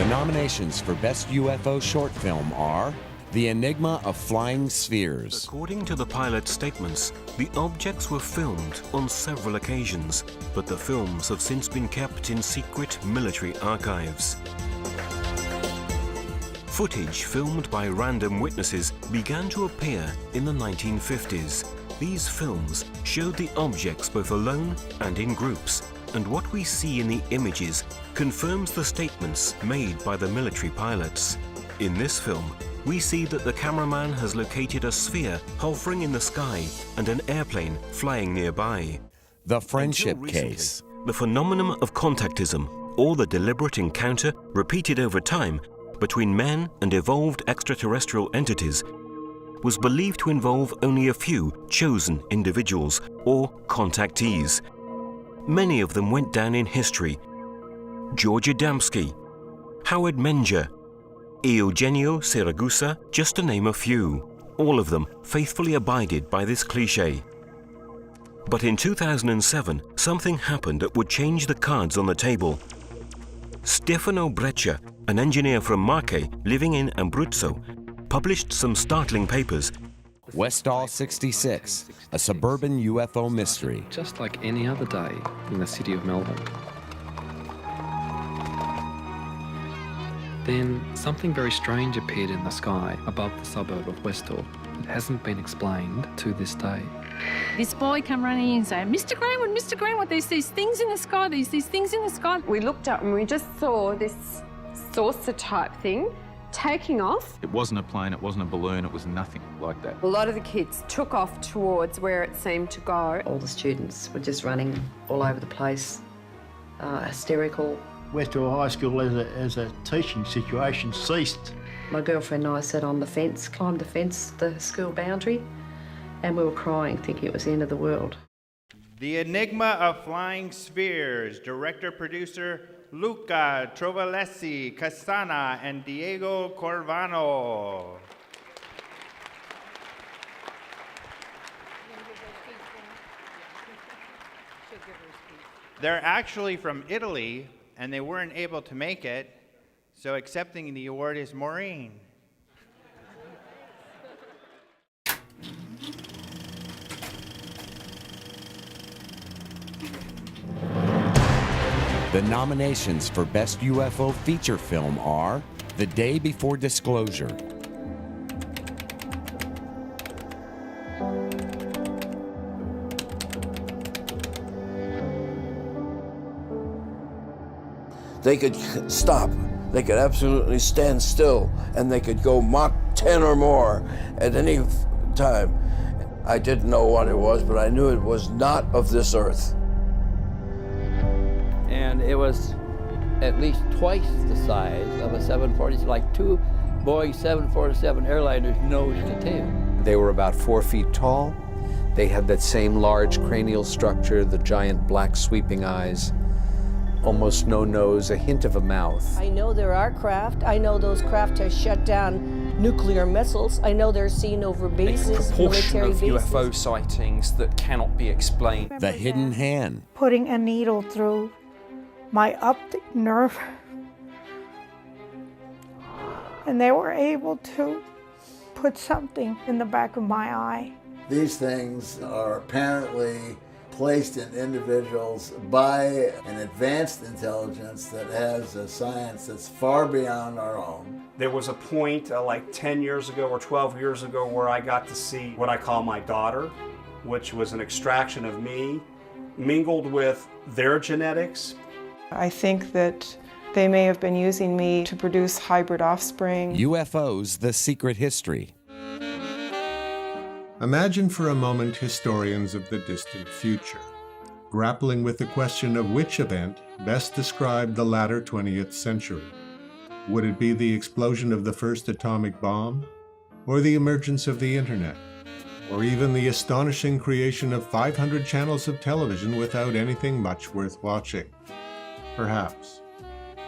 The nominations for Best UFO Short Film are The Enigma of Flying Spheres. According to the pilot's statements, the objects were filmed on several occasions, but the films have since been kept in secret military archives. Footage filmed by random witnesses began to appear in the 1950s. These films showed the objects both alone and in groups, and what we see in the images confirms the statements made by the military pilots. In this film, we see that the cameraman has located a sphere hovering in the sky and an airplane flying nearby. The Friendship Case. The phenomenon of contactism, or the deliberate encounter repeated over time between men and evolved extraterrestrial entities, was believed to involve only a few chosen individuals or contactees. Many of them went down in history. George Adamski, Howard Menger, Eugenio Siragusa, just to name a few. All of them faithfully abided by this cliché. But in 2007, something happened that would change the cards on the table. Stefano Breccia, an engineer from Marche living in Abruzzo, published some startling papers. Westall 66, a suburban UFO mystery. Just like any other day in the city of Melbourne. Then something very strange appeared in the sky above the suburb of Westall. It hasn't been explained to this day. This boy come running in and saying, Mr. Greenwood, there's these things in the sky, these things in the sky. We looked up and we just saw this saucer type thing taking off. It wasn't a plane, it wasn't a balloon, it was nothing like that. A lot of the kids took off towards where it seemed to go. All the students were just running all over the place, hysterical. Westall High School as a teaching situation ceased. My girlfriend and I sat on the fence, climbed the fence, the school boundary, and we were crying, thinking it was the end of the world. The Enigma of Flying Spheres, director-producer Luca Trovalesi, Castana, and Diego Corvano. They're actually from Italy, and they weren't able to make it, so accepting the award is Maureen. The nominations for Best UFO Feature Film are The Day Before Disclosure, They could stop, they could absolutely stand still, and they could go Mach 10 or more at any time. I didn't know what it was, but I knew it was not of this earth. And it was at least twice the size of a 747, like two Boeing 747 airliners nose to tail. They were about 4 feet tall. They had that same large cranial structure, the giant black sweeping eyes, almost no nose, a hint of a mouth. I know there are craft. I know those craft have shut down nuclear missiles. I know they're seen over bases, military bases. UFO sightings that cannot be explained. The Hidden Hand. Putting a needle through my optic nerve, and they were able to put something in the back of my eye. These things are apparently placed in individuals by an advanced intelligence that has a science that's far beyond our own. There was a point like 10 years ago or 12 years ago where I got to see what I call my daughter, which was an extraction of me, mingled with their genetics. I think that they may have been using me to produce hybrid offspring. UFOs, The Secret History. Imagine for a moment historians of the distant future, grappling with the question of which event best described the latter 20th century. Would it be the explosion of the first atomic bomb, or the emergence of the internet, or even the astonishing creation of 500 channels of television without anything much worth watching? Perhaps.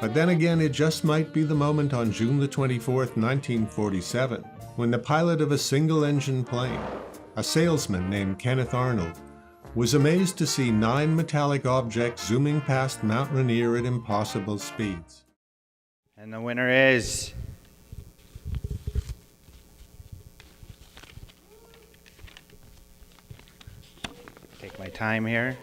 But then again, it just might be the moment on June the 24th, 1947, when the pilot of a single-engine plane, a salesman named Kenneth Arnold, was amazed to see 9 metallic objects zooming past Mount Rainier at impossible speeds. And the winner is... Take my time here.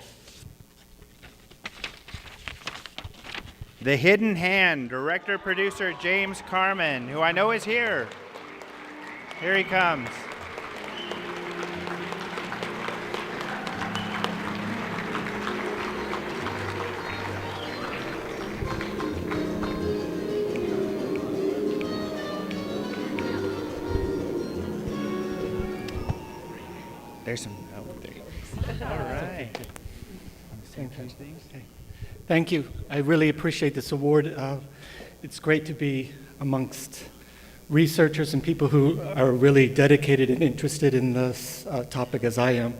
The Hidden Hand, director-producer James Carman, who I know is here. Here he comes. There's some. Oh, there you go. All right. Thank you. I really appreciate this award. It's great to be amongst researchers and people who are really dedicated and interested in this topic as I am.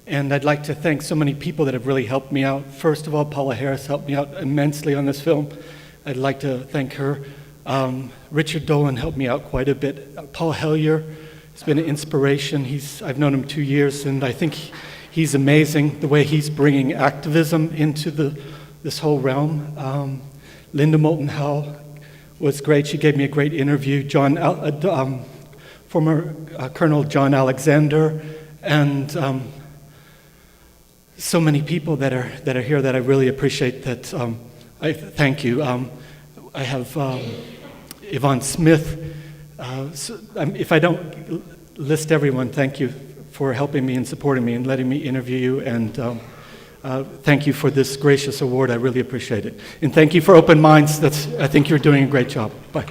And I'd like to thank so many people that have really helped me out. First of all, Paula Harris helped me out immensely on this film. I'd like to thank her. Richard Dolan helped me out quite a bit. Paul Hellyer has been an inspiration. I've known him 2 years, and I think he's amazing, the way he's bringing activism into this whole realm. Linda Moulton Howe was great. She gave me a great interview. Former Colonel John Alexander, and so many people that are here that I really appreciate. That I thank you. I have Yvonne Smith. If I don't list everyone, thank you for helping me and supporting me and letting me interview you, and thank you for this gracious award. I really appreciate it. And thank you for Open Minds. I think you're doing a great job. Bye.